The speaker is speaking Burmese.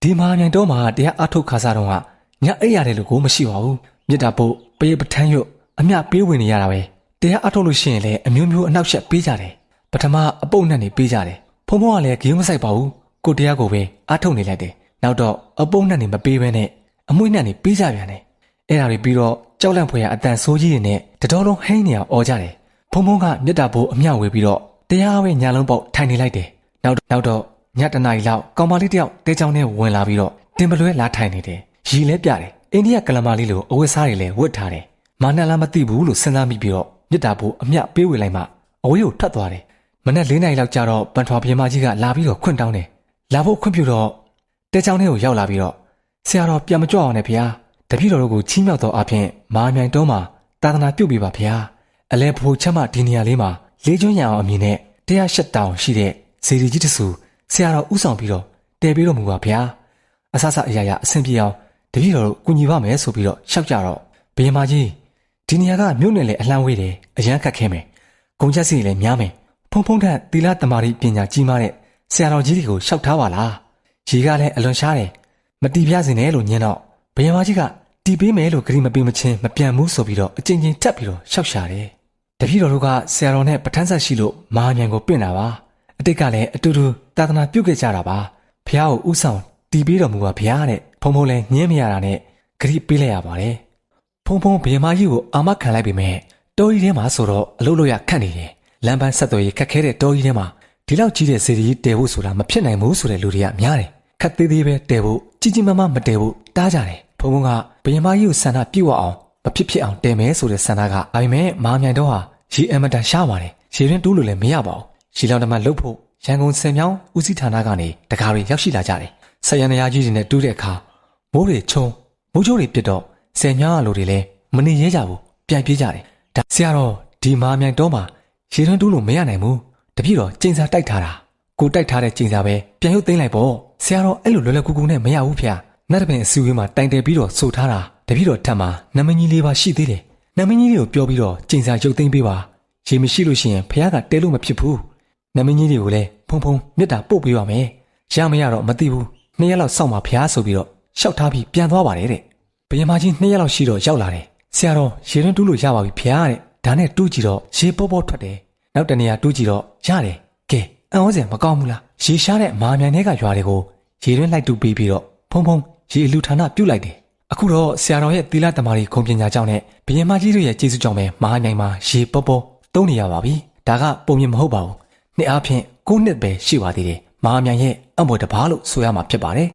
ဒီမှာမြိုင်တော့မှာတရားအထုတ်ခါစားတော့ကညအိပ်ရတယ်လို့ကိုမရှိပါဘူးမြစ်တာပို့ပေးပထန်းရွတ်အမျှပေးဝင်နေရတာပဲတရားအထုတ်လို့ရှိရင်လည်းအမျိုးမျိုးအနောက်ရှက်ပေးကြတယ်ပထမအပုတ်နဲ့နေပေးကြတယ်ဖုံဖုံကလည်းဂိမ်းမဆိုင်ပါဘူးကိုတရားကိုပဲအထုတ်နေလိုက်တယ်နောက်တော့အပုတ်နဲ့နေမပေးဘဲနဲ့အမွှေးနဲ့နေပေးကြပြန်တယ်အဲ့ဒါတွေပြီးတော့ကြောက်လန့်ဖွယ်ရအတန်ဆိုးကြီးတွေနဲ့တတော်လုံးဟိန်းနေအောင်អော်ကြတယ်ဖုံဖုံကမြစ်တာပို့အမျှဝေပြီးတော့တရားပဲညာလုံးပေါက်ထိုင်နေလိုက်တယ်နောက်တော့ညတနာရီလောက်ကောင်မလေးတယောက်တဲချောင်းနဲ့ဝင်လာပြီးတော့တင်ပလွဲလာထိုင်နေတယ်ရီလဲပြတယ်အိန္ဒိယကလမာလေးလိုအဝတ်စားတွေလည်းဝတ်ထားတယ်မာနလားမသိဘူးလို့စဉ်းစားမိပြီးတော့မြစ်တာပို့အမျှပေးဝေလိုက်မှအဝေးကိုထွက်သွားတယ်မနက်၄နာရီလောက်ကြာတော့ပန်ထွာပြေမကြီးကလာပြီးတော့ခွင့်တောင်းတယ်လာဖို့ခွင့်ပြုတော့တဲချောင်းထဲကိုရောက်လာပြီးတော့ဆရာတော်ပြန်မကြွအောင်နဲ့ဗျာတပည့်တော်တို့ကိုချီးမြှောက်တော်အဖြစ်မာမြိုင်တော်မှာသာသနာပြုပေးပါဗျာအလဲဖို့ချက်မှဒီနေရာလေးမှာလေးကျွန်းရအောင်အမည်နဲ့108တောင်ရှိတဲ့ဇေဒီကြီးတဆူဆရာတော်ဥဆောင်ပြီးတော့တည်ပြီးတော့မူပါဗျာအဆအရာရာအဆင်ပြေအောင်တပည့်တော်တို့ကူညီပါမယ်ဆိုပြီးတော့ရှောက်ကြတော့ဘယင်မကြီးဒီနေရာကမြို့နယ်လေအလှမ်းဝေးတယ်အရန်ခတ်ခဲမယ်ဂုံချက်စီလည်းများမယ်ဖုံဖုံထက်သီလတမာတိပညာကြီးမားတဲ့ဆရာတော်ကြီးတွေကိုရှောက်ထားပါလားရေကလည်းအလွန်ရှားတယ်မတီးပြစင်နဲ့လို့ညင်းတော့ဘယင်မကြီးကတီးပေးမယ်လို့ဂရိမပေးမချင်းမပြန်ဘူးဆိုပြီးတော့အချင်းချင်းထပ်ပြီးတော့ရှောက်ရှာတယ်တပည့်တော်တို့ကဆရာတော်နဲ့ပဋ္ဌာန်းဆက်ရှိလို့မဟာမြိုင်ကိုပင့်တာပါအတိတ်ကလည်းအတူတူသာသနာပြုခဲ့ကြတာပါဖះကိုဥဆောင်တီးပေးတော်မူပါဗျာတဲ့ဖုံဖုံလည်းညင်းမရတာနဲ့ဂရိပေးလိုက်ရပါတယ်ဖုံဖုံဘယင်မကြီးကိုအာမခံလိုက်ပေမဲ့တောကြီးထဲမှာဆိုတော့အလုပ်လုပ်ရခက်နေတယ်လမ်းပန်းဆက်သွယ်ရေးခက်ခဲတဲ့တောကြီးထဲမှာဒီလောက်ကြီးတဲ့စေတီကြီးတည်ဖို့ဆိုတာမဖြစ်နိုင်ဘူးဆိုတဲ့လူတွေကများတယ်ခက်သေးသေးပဲတည်ဖို့ကြီးကြီးမားမားမတည်ဖို့တားကြတယ်ဖုံဖုံကဘယင်မကြီးကိုဆန္ဒပြုတ်အောင်မဖြစ်အောင်တည်မယ်ဆိုတဲ့ဆန္ဒကဒါပေမဲ့မာမြိုင်တော့ဟာရေအမတန်ရှားပါတယ်ရေရင်းတူးလို့လည်းမရပါဘူးရှီလောင်တမလှုပ်ဖို့ရန်ကုန်စင်မြောင်းဦးစီးဌာနကနေတကားတွေရောက်ရှိလာကြတယ်ဆက်ရန်ရာကြီးတွေနဲ့တူးတဲ့အခါမိုးတွေချုံမိုးချိုးတွေပြစ်တော့ဆယ်မြောင်းအလိုတွေလည်းမနေရဲကြဘူးပြိုင်ပြေးကြတယ်ဒါဆရာတော်ဒီမာမြိုင်တော့မှာရေရင်းတူးလို့မရနိုင်ဘူးတပြည့်တော့ကျိန်စာတိုက်ထားတာကိုတိုက်ထားတဲ့ကျိန်စာပဲပြန်ရုပ်သိမ်းလိုက်ပေါ့ဆရာတော်အဲ့လိုလွယ်လွယ်ကူကူနဲ့မရဘူးဖေ။နတ်တပင်အစည်းအဝေးမှာတိုင်တယ်ပြီးတော့ဆိုထားတာတပြည့်တော့ထပ်မှာနမကြီးလေးပါရှိသေးတယ်နမကြီးလေးကိုပြောပြီးတော့ကျိန်စာရုပ်သိမ်းပေးပါရေမရှိလို့ရှိရင်ဖះကတဲလို့မဖြစ်ဘူးနမကြီးတွေကိုလည်းဖုံဖုံမြတ်တာပို့ပေးပါမယ်ရမရတော့မသိဘူး2ရက်လောက်စောင့်ပါဖះဆိုပြီးတော့ရှောက်ထားပြီးပြန်သွားပါတယ်တဲ့ဘယင်မကြီး2ရက်လောက်ရှိတော့ရောက်လာတယ်ဆရာတော်ရေရင်းတူးလို့ရပါပြီဖះတဲ့ဒါနဲ့တူးကြည့်တော့ရေပေါ်ပေါ်ထွက်တယ်နောက်တနေရာတူးကြည့်တော့ရတယ်ကဲအံ့ဩစရာမကောင်းဘူးလားရေရှားတဲ့မာမြိုင်ထဲကရွာတွေကိုရေရင်းလိုက်တူးပေးပြီးတော့ဖုံဖုံရေလူဌာနပြုတ်လိုက်တယ်အခုတော့ဆရာတော်ရဲ့သီလတမာရီခုံပညာကြောင့်နဲ့ဘယင်မကြီးတို့ရဲ့ကျေးဇူးကြောင့်ပဲမာမြိုင်မှာရေပေါ်ပေါ်သုံးနေရပါပြီဒါကပုံမြင်မဟုတ်ပါဘူးနှစ်အားဖြင့်9နှစ်ပဲရှိပါသေးတယ်မာမြိုင်ရဲ့အံ့ဖွယ်တပါးလို့ဆိုရမှာဖြစ်ပါတယ်